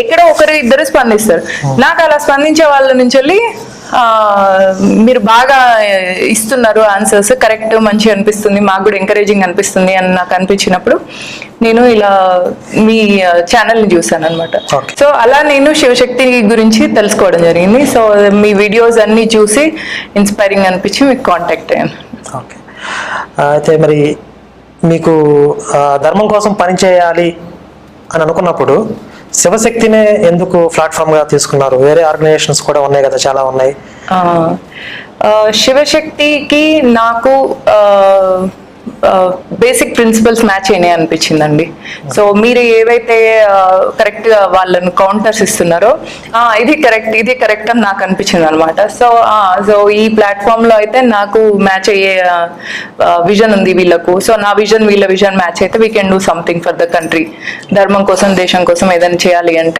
ఎక్కడో ఒకరు ఇద్దరు స్పందిస్తారు. నాకు అలా స్పందించే వాళ్ళ నుంచి వెళ్ళి మీరు బాగా ఇస్తున్నారు ఆన్సర్స్, కరెక్ట్, మంచి అనిపిస్తుంది, మాకు కూడా ఎంకరేజింగ్ అనిపిస్తుంది అని నాకు అనిపించినప్పుడు నేను ఇలా మీ ఛానల్ని చూసాను అనమాట. సో అలా నేను శివశక్తి గురించి తెలుసుకోవడం జరిగింది. సో మీ వీడియోస్ అన్నీ చూసి ఇన్స్పైరింగ్ అనిపించి మీకు కాంటాక్ట్ అయ్యాను. ఓకే, అయితే మరి మీకు ధర్మం కోసం పనిచేయాలి అని అనుకున్నప్పుడు శివశక్తినే ఎందుకు ప్లాట్ఫామ్గా తీసుకున్నారు? వేరే ఆర్గనైజేషన్స్ కూడా ఉన్నాయి కదా, చాలా ఉన్నాయి. శివశక్తికి నాకు బేసిక్ ప్రిన్సిపల్స్ మ్యాచ్ అయినాయి అనిపించిందండి. సో మీరు ఏవైతే కరెక్ట్ గా వాళ్ళని కౌంటర్స్ ఇస్తున్నారో ఇది కరెక్ట్ అని నాకు అనిపించింది అనమాట. సో ఈ ప్లాట్ఫామ్ లో అయితే నాకు మ్యాచ్ అయ్యే విజన్ ఉంది వీళ్ళకు. సో నా విజన్ వీళ్ళ విజన్ మ్యాచ్ అయితే we can do something for the country. ధర్మం కోసం, దేశం కోసం ఏదైనా చేయాలి అంటే